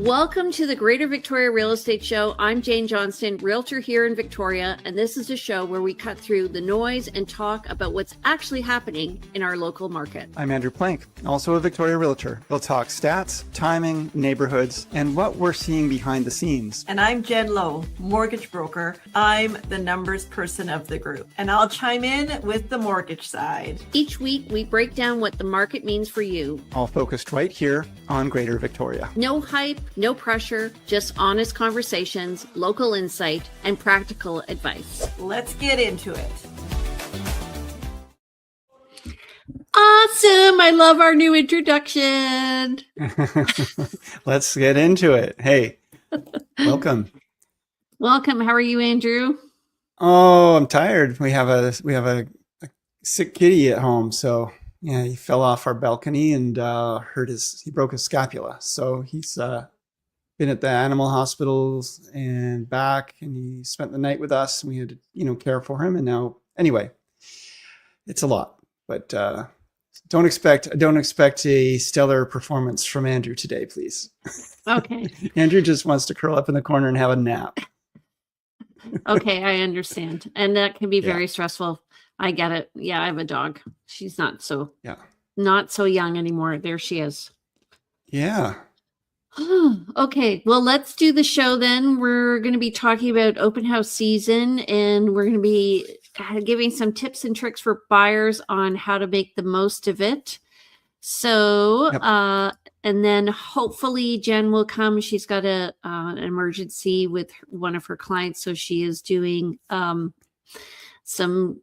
Welcome to the Greater Victoria Real Estate Show. I'm Jane Johnston, realtor here in Victoria, and this is a show where we cut through the noise and talk about what's actually happening in our local market. I'm Andrew Plank, also a Victoria realtor. We'll talk stats, timing, neighborhoods, and what we're seeing behind the scenes. And I'm Jen Lowe, mortgage broker. I'm the numbers person of the group, and I'll chime in with the mortgage side. Each week, we break down what the market means for you. All focused right here on Greater Victoria. No hype, no pressure, just honest conversations, local insight, and practical advice. Let's get into it. Awesome. I love our new introduction. Let's get into it. Hey, welcome. Welcome. How are you, Andrew? Oh, I'm tired. We have a sick kitty at home, so yeah, he fell off our balcony and he broke his scapula. So he's been at the animal hospitals and back, and he spent the night with us. And we had to, care for him. And now, anyway, it's a lot. But don't expect a stellar performance from Andrew today, please. Okay. Andrew just wants to curl up in the corner and have a nap. Okay, I understand, and that can be very stressful. I get it. Yeah, I have a dog. She's not so young anymore. There she is. Yeah. Okay, well, let's do the show then. We're going to be talking about open house season, and we're going to be giving some tips and tricks for buyers on how to make the most of it. So, and then hopefully Jen will come. She's got an emergency with one of her clients, so she is doing some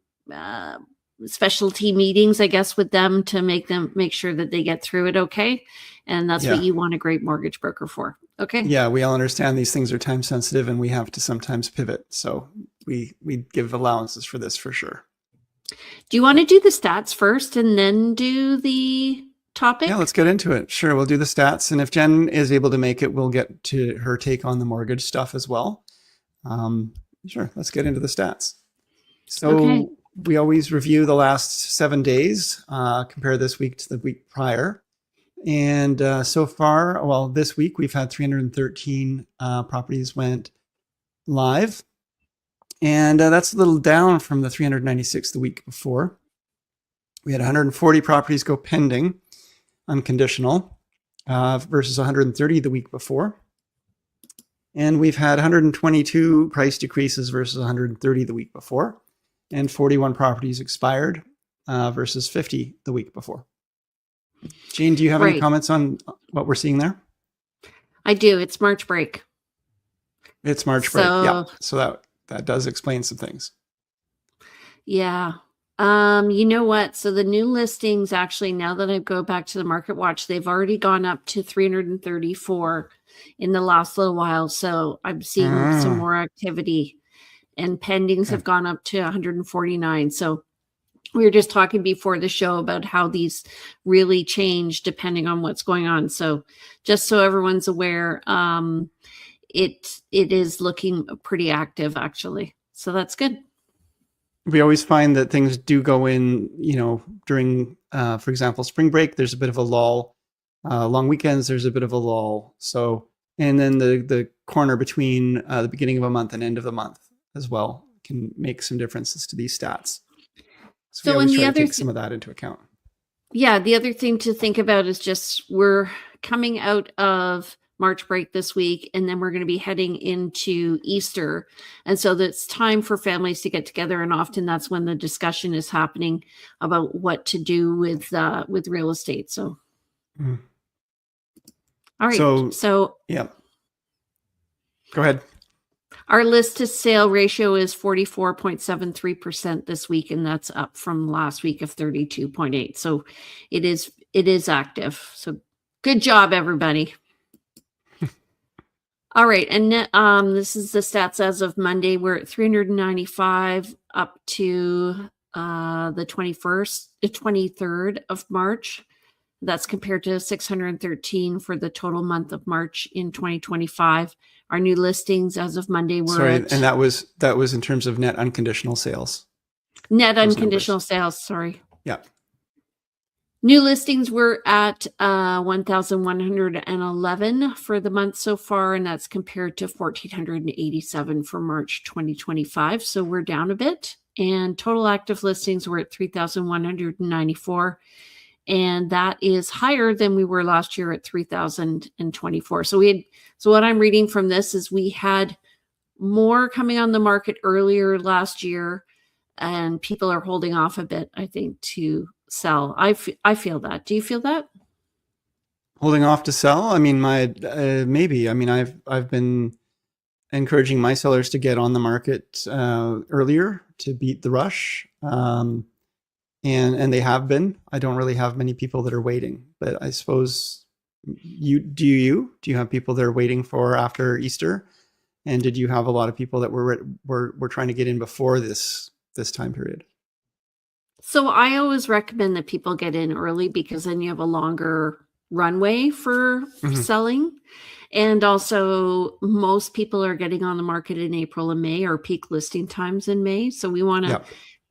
specialty meetings, I guess, with them to make sure that they get through it okay. And that's what you want a great mortgage broker for. Okay. Yeah, we all understand these things are time sensitive and we have to sometimes pivot. So we give allowances for this for sure. Do you want to do the stats first and then do the topic? Yeah, let's get into it. Sure, we'll do the stats. And if Jen is able to make it, we'll get to her take on the mortgage stuff as well. Sure, let's get into the stats. So we always review the last 7 days, compare this week to the week prior. And so far, well, this week we've had 313 properties went live. And that's a little down from the 396 the week before. We had 140 properties go pending, unconditional, versus 130 the week before. And we've had 122 price decreases versus 130 the week before. And 41 properties expired versus 50 the week before. Jane, do you have any comments on what we're seeing there? I do. It's March break. It's March break. Yeah. So that does explain some things. Yeah. You know what? So the new listings, actually, now that I go back to the Market Watch, they've already gone up to 334 in the last little while. So I'm seeing some more activity, and pendings have gone up to 149. So we were just talking before the show about how these really change depending on what's going on. So just so everyone's aware, it is looking pretty active, actually. So that's good. We always find that things do go in, during, for example, spring break, there's a bit of a lull. Long weekends, there's a bit of a lull. So, and then the corner between the beginning of a month and end of the month as well can make some differences to these stats. So we always try to take some of that into account. Yeah, the other thing to think about is just we're coming out of March break this week, and then we're going to be heading into Easter. And so it's time for families to get together, and often that's when the discussion is happening about what to do with real estate. So, all right. So yeah, go ahead. Our list to sale ratio is 44.73% this week, and that's up from last week of 32.8. So it is active. So good job, everybody. All right. And this is the stats as of Monday. We're at 395 up to the 23rd of March. That's compared to 613 for the total month of March in 2025. Our new listings as of Monday were and that was in terms of net unconditional sales. Net unconditional sales, sorry. Yeah. New listings were at 1,111 for the month so far, and that's compared to 1,487 for March 2025. So we're down a bit. And total active listings were at 3,194, and that is higher than we were last year at 3,024. So what I'm reading from this is we had more coming on the market earlier last year, and people are holding off a bit, I think, to sell. I feel that. Do you feel that? Holding off to sell? I mean, maybe. I mean, I've been encouraging my sellers to get on the market earlier to beat the rush, and they have been. I don't really have many people that are waiting, but I suppose do you have people that are waiting for after Easter, and did you have a lot of people that were trying to get in before this time period? So I always recommend that people get in early because then you have a longer runway for selling. And also most people are getting on the market in April and May, or peak listing times in May. So we want to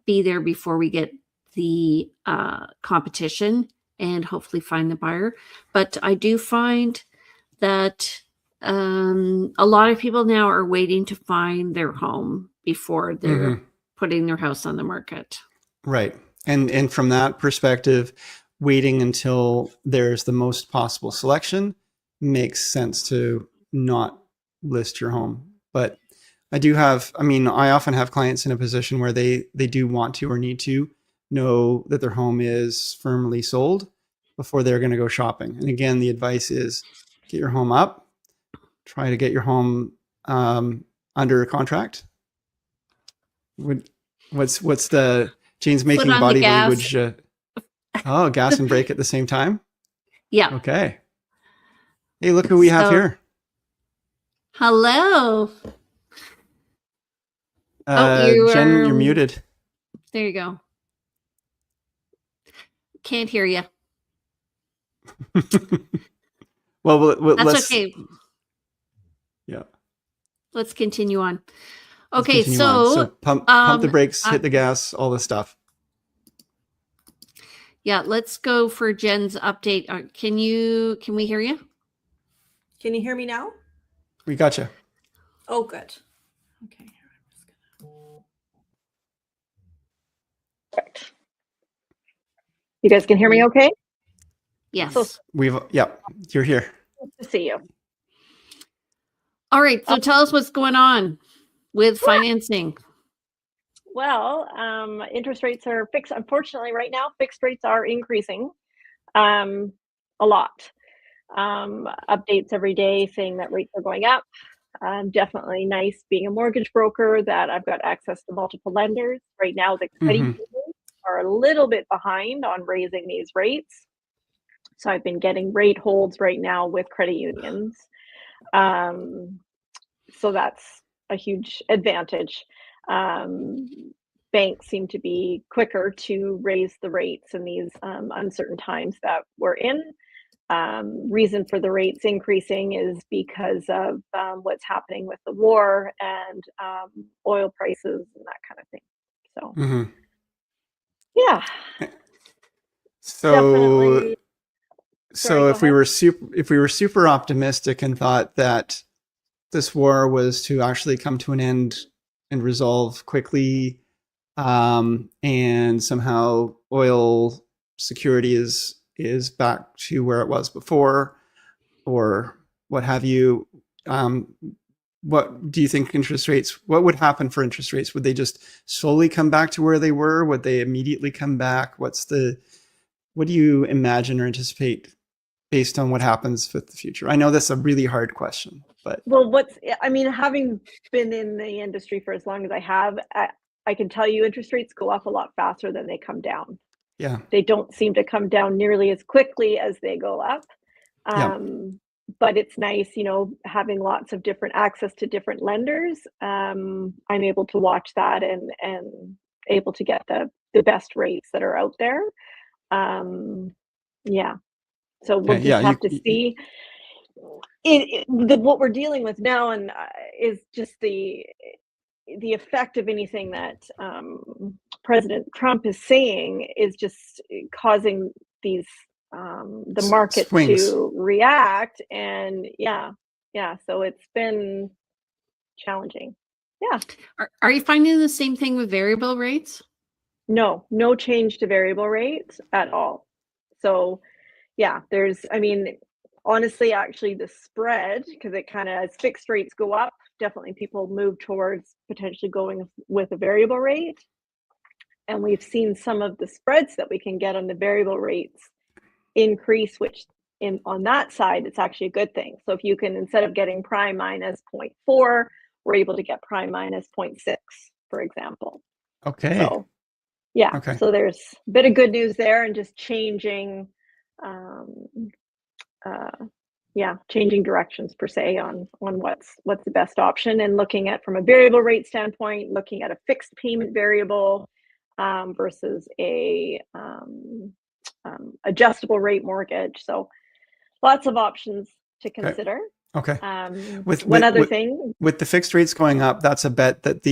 be there before we get the competition and hopefully find the buyer. But I do find that a lot of people now are waiting to find their home before they're putting their house on the market. Right. And from that perspective, waiting until there's the most possible selection makes sense to not list your home. But I often have clients in a position where they do want to or need to know that their home is firmly sold before they're going to go shopping. And again, the advice is get your home up, try to get your home under contract. What's the Jane's making body language? Gas and brake at the same time? Yeah. Okay. Hey, look who we have here. Hello. Jen, you're muted. There you go. Can't hear you. Well, that's okay. Yeah. Let's continue on. Okay, so pump the brakes, hit the gas, all this stuff. Yeah, let's go for Jen's update. Can we hear you? Can you hear me now? We got you. Oh, good. Okay. Perfect. You guys can hear me okay? Yes. So, you're here. Good to see you. All right, so tell us what's going on with financing. Well, interest rates are fixed. Unfortunately, right now, fixed rates are increasing a lot. Updates every day saying that rates are going up. Definitely nice being a mortgage broker that I've got access to multiple lenders. Right now, the credit unions are a little bit behind on raising these rates. So I've been getting rate holds right now with credit unions. So that's a huge advantage. Banks seem to be quicker to raise the rates in these uncertain times that we're in. Reason for the rates increasing is because of what's happening with the war and oil prices and that kind of thing. So, yeah. So, definitely. Sorry, if we were super optimistic and thought that this war was to actually come to an end and resolve quickly, and somehow oil security is back to where it was before, or what have you, what do you think what would happen for interest rates? Would they just slowly come back to where they were? Would they immediately come back? What do you imagine or anticipate based on what happens with the future? I know that's a really hard question, but having been in the industry for as long as I have, I can tell you interest rates go up a lot faster than they come down. Yeah. They don't seem to come down nearly as quickly as they go up. But it's nice, having lots of different access to different lenders. I'm able to watch that and able to get the best rates that are out there. So we'll just have to see. What we're dealing with now and is just the effect of anything that President Trump is saying is just causing these the market Swings. to react. And so it's been challenging. Are you finding the same thing with variable rates? No change to variable rates at all. So honestly, actually the spread, because it kind of, as fixed rates go up, definitely people move towards potentially going with a variable rate. And we've seen some of the spreads that we can get on the variable rates increase, which on that side, it's actually a good thing. So if you can, instead of getting prime minus 0.4, we're able to get prime minus 0.6, for example. Okay. So Okay. so there's a bit of good news there, and just changing changing directions per se on what's the best option, and looking at, from a variable rate standpoint, looking at a fixed payment variable versus a adjustable rate mortgage. So lots of options to consider. Okay. With one other thing, with the fixed rates going up, that's a bet that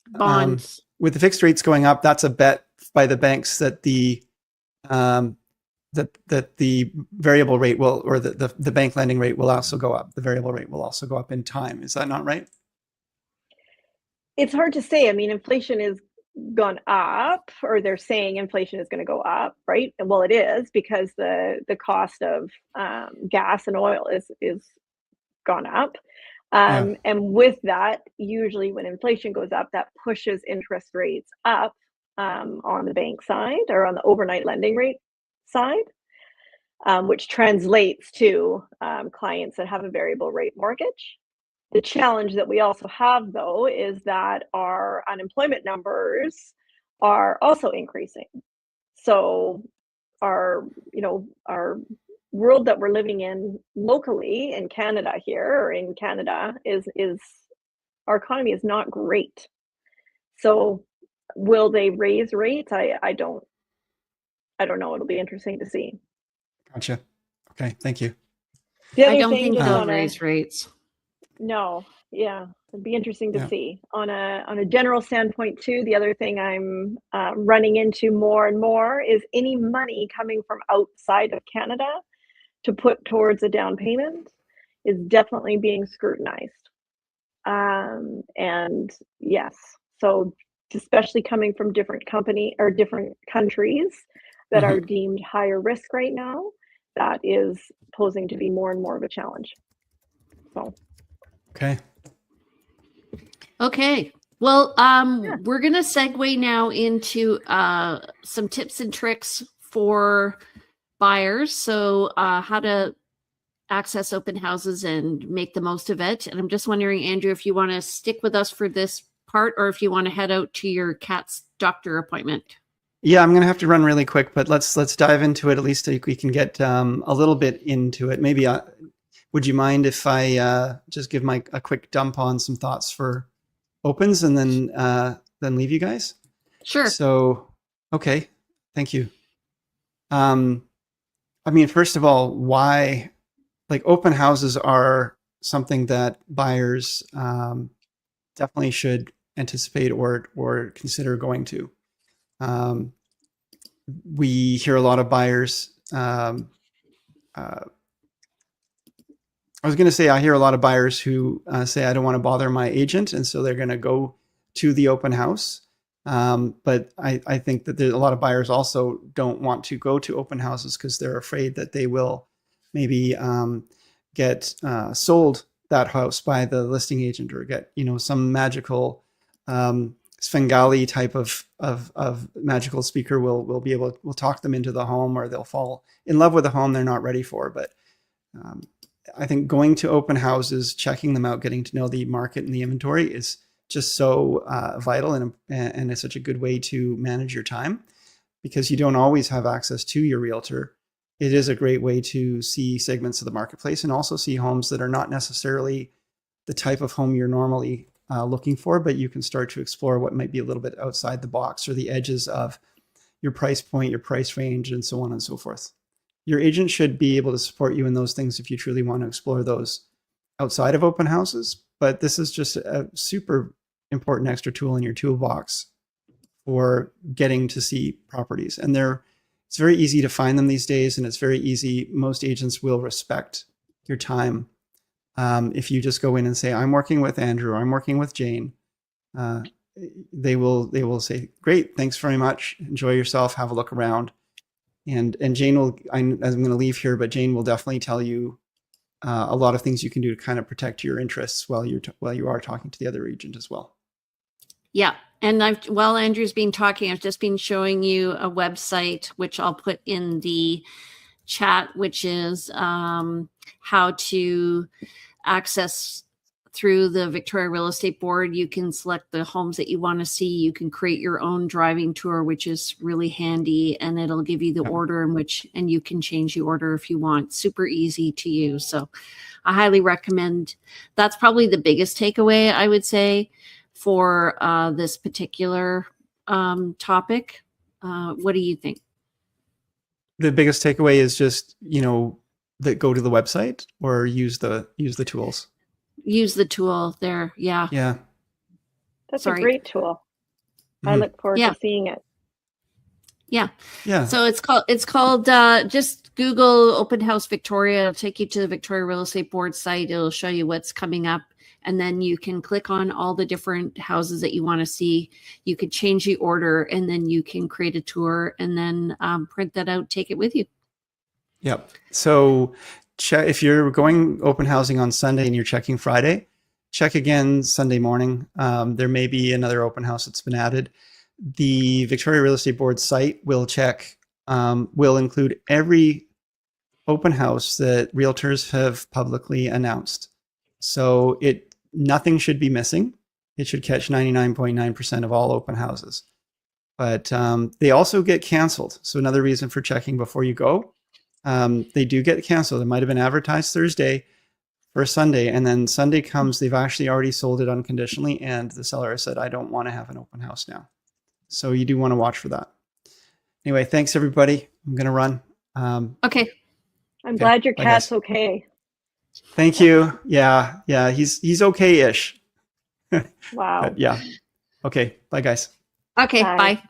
Bonds. with the fixed rates going up, that's a bet by the banks that the that the variable rate will, or the bank lending rate will also go up. The variable rate will also go up in time. Is that not right? it's hard to say. I mean, inflation is gone up, or they're saying inflation is going to go up, right? And well, it is, because the cost of gas and oil is gone up. And with that, usually when inflation goes up, that pushes interest rates up on the bank side, or on the overnight lending rate side, which translates to clients that have a variable rate mortgage. The challenge that we also have, though, is that our unemployment numbers are also increasing. So our world that we're living in locally in Canada here, or in Canada, is our economy is not great. So will they raise rates? I don't know. It'll be interesting to see. Gotcha. Okay. Thank you. The other I don't thing, think just they'll on raise rates. No, it'd be interesting to see. On a general standpoint too, the other thing I'm running into more and more is any money coming from outside of Canada to put towards a down payment is definitely being scrutinized. And yes, so especially coming from different countries that are deemed higher risk right now, that is posing to be more and more of a challenge. So. Okay. Well, we're going to segue now into some tips and tricks for buyers. So how to access open houses and make the most of it. And I'm just wondering, Andrew, if you want to stick with us for this part, or if you want to head out to your cat's doctor appointment. Yeah, I'm going to have to run really quick, but let's dive into it. At least we can get a little bit into it. Maybe would you mind if I just give a quick dump on some thoughts for opens, and then leave you guys? Sure. So, okay. Thank you. I mean, first of all, why, like, open houses are something that buyers definitely should anticipate or consider going to. We hear a lot of buyers. I was going to say, I hear a lot of buyers who say, I don't want to bother my agent, and so they're going to go to the open house. But I think that there's a lot of buyers also don't want to go to open houses because they're afraid that they will maybe get sold that house by the listing agent, or get, some magical Svengali type of magical speaker will talk them into the home, or they'll fall in love with a home they're not ready for. But I think going to open houses, checking them out, getting to know the market and the inventory is just so vital, and it's such a good way to manage your time, because you don't always have access to your realtor. It is a great way to see segments of the marketplace, and also see homes that are not necessarily the type of home you're normally looking for, but you can start to explore what might be a little bit outside the box, or the edges of your price point, your price range, and so on and so forth. Your agent should be able to support you in those things if you truly want to explore those outside of open houses. But this is just a super important extra tool in your toolbox for getting to see properties. And it's very easy to find them these days, and it's very easy. Most agents will respect your time. If you just go in and say, I'm working with Andrew, or I'm working with Jane, they will say, great, thanks very much. Enjoy yourself, have a look around. And Jane will, I'm going to leave here, but Jane will definitely tell you a lot of things you can do to kind of protect your interests while you are talking to the other agent as well. Yeah. And while Andrew's been talking, I've just been showing you a website, which I'll put in the chat, which is how to access through the Victoria Real Estate Board. You can select the homes that you want to see. You can create your own driving tour, which is really handy, and it'll give you the order and you can change the order if you want. Super easy to use. So I highly recommend. That's probably the biggest takeaway, I would say, for this particular topic. What do you think? The biggest takeaway is just, that go to the website or use the tools. Use the tool there. Yeah. Yeah. That's a great tool. I look forward to seeing it. Yeah. Yeah. So it's called just Google Open House Victoria. It'll take you to the Victoria Real Estate Board site. It'll show you what's coming up. And then you can click on all the different houses that you want to see. You could change the order, and then you can create a tour and then print that out, take it with you. Yep. So if you're going open housing on Sunday and you're checking Friday, check again Sunday morning. There may be another open house that's been added. The Victoria Real Estate Board site will include every open house that realtors have publicly announced. So nothing should be missing. It should catch 99.9% of all open houses. But they also get canceled. So another reason for checking before you go, they do get canceled. It might have been advertised Thursday for Sunday, and then Sunday comes, they've actually already sold it unconditionally, and the seller has said, I don't want to have an open house now. So you do want to watch for that. Anyway, thanks everybody. I'm going to run. Okay. I'm glad your cat's okay. Thank you. Yeah. He's okay-ish. Wow. But yeah. Okay. Bye, guys. Okay. Bye.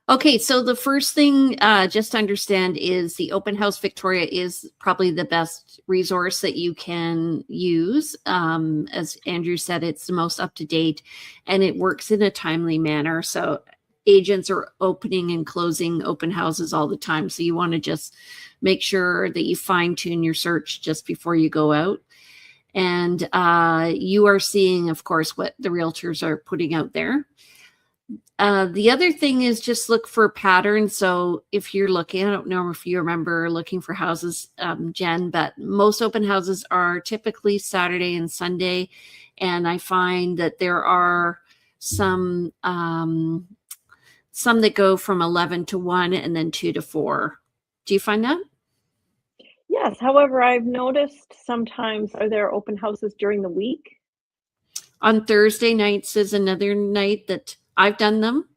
Okay. So the first thing just to understand is the Open House Victoria is probably the best resource that you can use. As Andrew said, it's the most up-to-date, and it works in a timely manner. So agents are opening and closing open houses all the time. So you want to just make sure that you fine-tune your search just before you go out. And you are seeing, of course, what the realtors are putting out there. The other thing is just look for patterns. So if you're looking, I don't know if you remember looking for houses, Jen, but most open houses are typically Saturday and Sunday. And I find that there are some that go from 11 to 1 and then 2 to 4. Do you find that? Yes. However, I've noticed sometimes are there open houses during the week? On Thursday nights is another night that I've done them.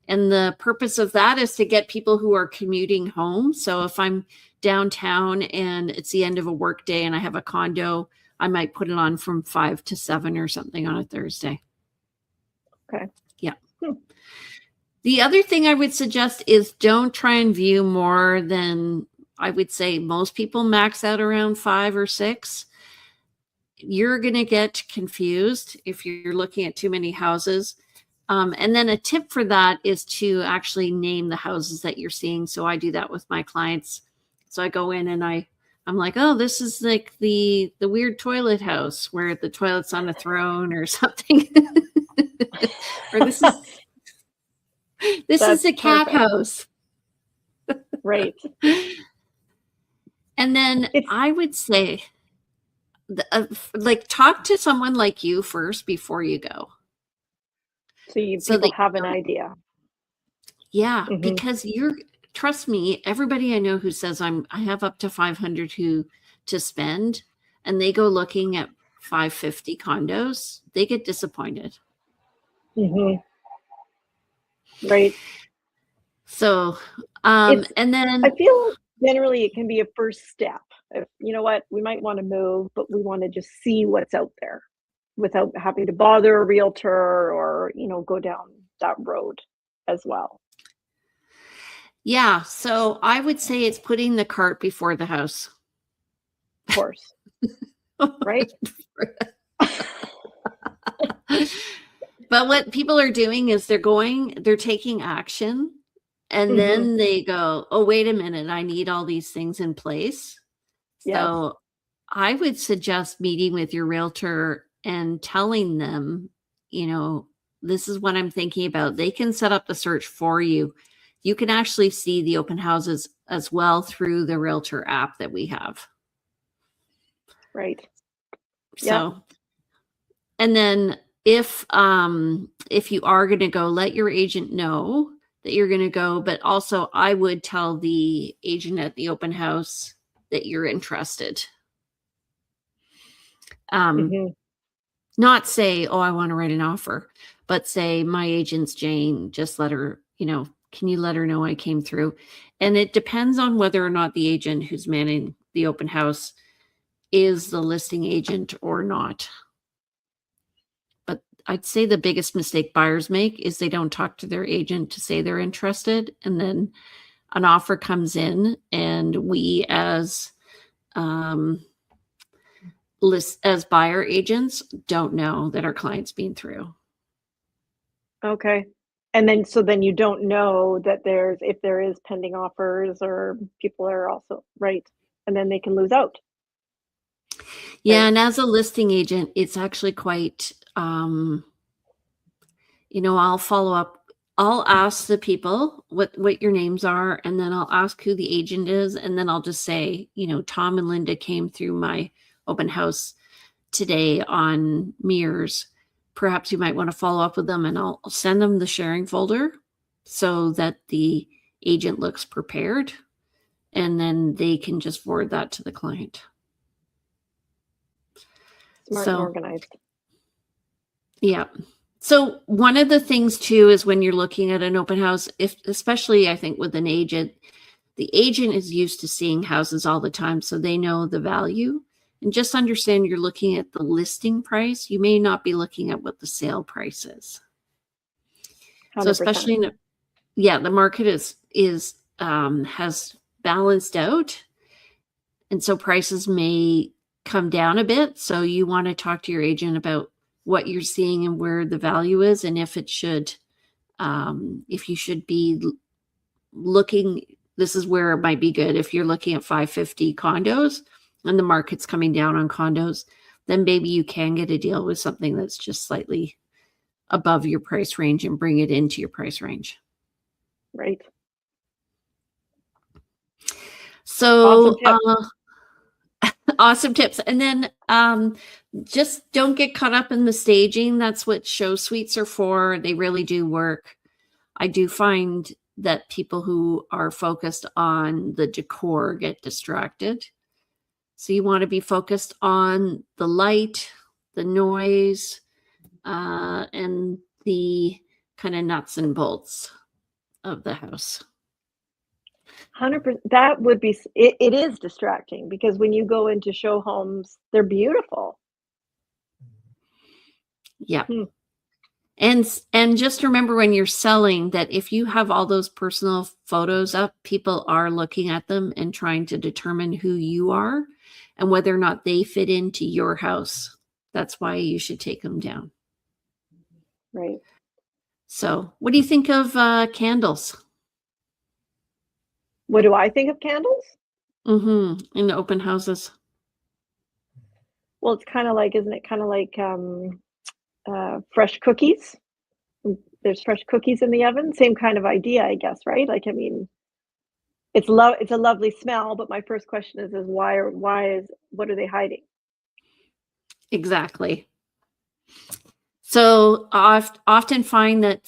And the purpose of that is to get people who are commuting home. So if I'm downtown and it's the end of a work day and I have a condo, I might put it on from 5 to 7 or something on a Thursday. Okay. Yeah. The other thing I would suggest is don't try and view more than, I would say most people max out around 5 or 6. You're going to get confused if you're looking at too many houses. And then a tip for that is to actually name the houses that you're seeing. So I do that with my clients. So I go in and I'm like, oh, this is like the weird toilet house where the toilet's on a throne or something. Or this is a cat house. Right. And then I would say, talk to someone like you first before you go. So people have an idea. Yeah, because trust me, everybody I know who says I have up to 500 to spend, and they go looking at 550 condos, they get disappointed. Right. So, and then I feel generally it can be a first step. You know what, we might want to move, but we want to just see what's out there without having to bother a realtor or, go down that road as well. Yeah. So I would say it's putting the cart before the house. Of course. Right? But what people are doing is they're taking action, and then they go, oh, wait a minute, I need all these things in place. Yes. So I would suggest meeting with your realtor and telling them, this is what I'm thinking about. They can set up the search for you. You can actually see the open houses as well through the realtor app that we have. Right. So, and then if you are going to go, let your agent know that you're going to go, but also I would tell the agent at the open house that you're interested. Not say, oh, I want to write an offer, but say, my agent's Jane, just let her, can you let her know I came through? And it depends on whether or not the agent who's manning the open house is the listing agent or not. But I'd say the biggest mistake buyers make is they don't talk to their agent to say they're interested. And then an offer comes in, and we as buyer agents don't know that our client's been through. Okay. And then you don't know that if there is pending offers or people are also right. And then they can lose out. Yeah. Right. And as a listing agent, it's actually quite, I'll follow up. I'll ask the people what your names are, and then I'll ask who the agent is. And then I'll just say, Tom and Linda came through my open house today on Mears. Perhaps you might want to follow up with them, and I'll send them the sharing folder so that the agent looks prepared, and then they can just forward that to the client. Smart and organized. Yeah. So one of the things too is when you're looking at an open house, especially I think with an agent, the agent is used to seeing houses all the time, so they know the value. And just understand you're looking at the listing price. You may not be looking at what the sale price is. 100%. So especially the market has balanced out. And so prices may come down a bit. So you want to talk to your agent about what you're seeing and where the value is. And if you should be looking, this is where it might be good. If you're looking at 550 condos, and the market's coming down on condos, then maybe you can get a deal with something that's just slightly above your price range and bring it into your price range. Right. So awesome tips. And then just don't get caught up in the staging. That's what show suites are for. They really do work. I do find that people who are focused on the decor get distracted. So you want to be focused on the light, the noise, and the kind of nuts and bolts of the house. 100%. That would be, it is distracting because when you go into show homes, they're beautiful. Yeah. And just remember when you're selling that if you have all those personal photos up, people are looking at them and trying to determine who you are and whether or not they fit into your house. That's why you should take them down. Right. So what do you think of candles? What do I think of candles? In the open houses. Well, it's kind of like, isn't it kind of like fresh cookies? There's fresh cookies in the oven. Same kind of idea, I guess, right? Like, I mean, it's a lovely smell, but my first question is what are they hiding? Exactly. So I often find that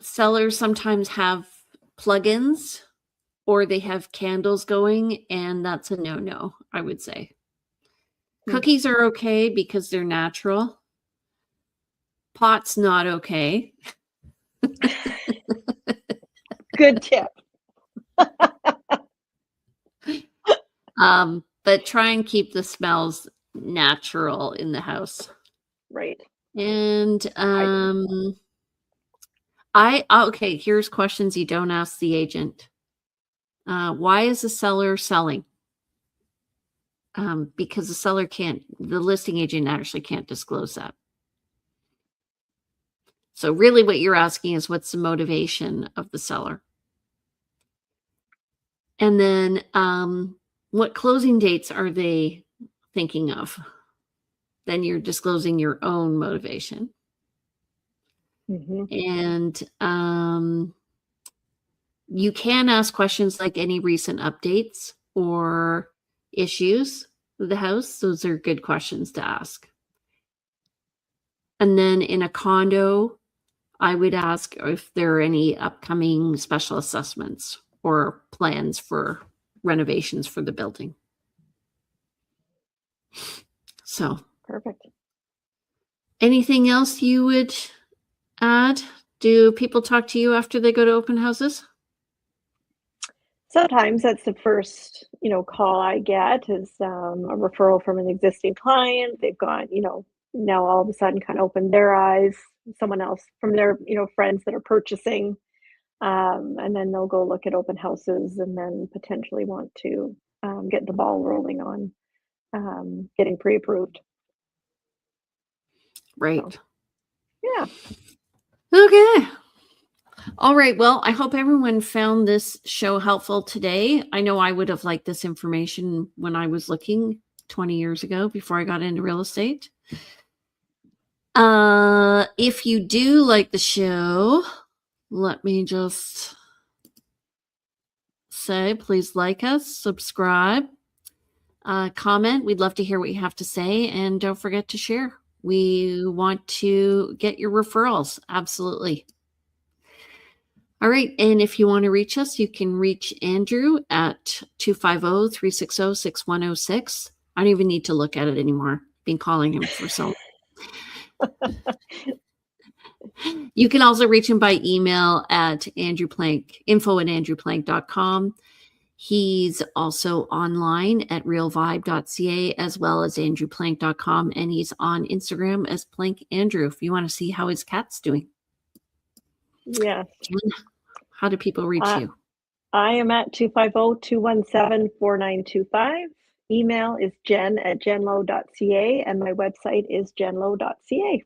sellers sometimes have plugins or they have candles going, and that's a no-no, I would say. Cookies are okay because they're natural. Pot's not okay. Good tip. But try and keep the smells natural in the house. Right. And okay, here's questions you don't ask the agent. Why is the seller selling? Because the listing agent actually can't disclose that. So really what you're asking is what's the motivation of the seller? And then what closing dates are they thinking of? Then you're disclosing your own motivation. And you can ask questions like any recent updates or issues with the house. Those are good questions to ask. And then in a condo, I would ask if there are any upcoming special assessments or plans for renovations for the building. So, Perfect. anything else you would add? Do people talk to you after they go to open houses? Sometimes that's the first, call I get is a referral from an existing client. They've gone, now all of a sudden kind of opened their eyes, someone else from their, friends that are purchasing. And then they'll go look at open houses and then potentially want to get the ball rolling on getting pre-approved. Right. So, yeah. Okay. All right. Well, I hope everyone found this show helpful today. I know I would have liked this information when I was looking 20 years ago before I got into real estate. If you do like the show, let me just say, please like us, subscribe, comment. We'd love to hear what you have to say. And don't forget to share. We want to get your referrals. Absolutely. All right. And if you want to reach us, you can reach Andrew at 250-360-6106. I don't even need to look at it anymore. Been calling him for so long. You can also reach him by email at info@andrewplank.com. He's also online at realvibe.ca as well as andrewplank.com. And he's on Instagram as Plank Andrew if you want to see how his cat's doing. Yes. How do people reach you? I am at 250-217-4925. Email is jen@jenlow.ca and my website is jenlow.ca.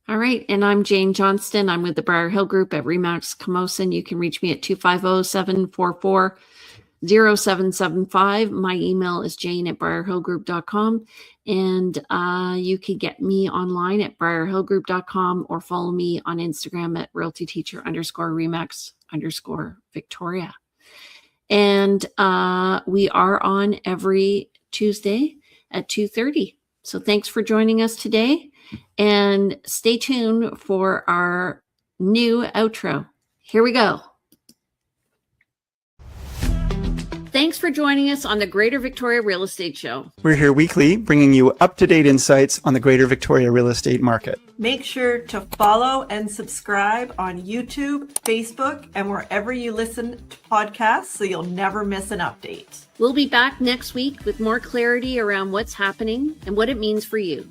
All right. And I'm Jane Johnston. I'm with the Briar Hill Group at Remax Camosun. You can reach me at 250-744-0775. My email is jane@briarhillgroup.com. And you can get me online at briarhillgroup.com or follow me on Instagram at realtyteacher_Remax_Victoria. And we are on every Tuesday at 2:30. So thanks for joining us today. And stay tuned for our new outro. Here we go. Thanks for joining us on the Greater Victoria Real Estate Show. We're here weekly, bringing you up-to-date insights on the Greater Victoria real estate market. Make sure to follow and subscribe on YouTube, Facebook, and wherever you listen to podcasts so you'll never miss an update. We'll be back next week with more clarity around what's happening and what it means for you.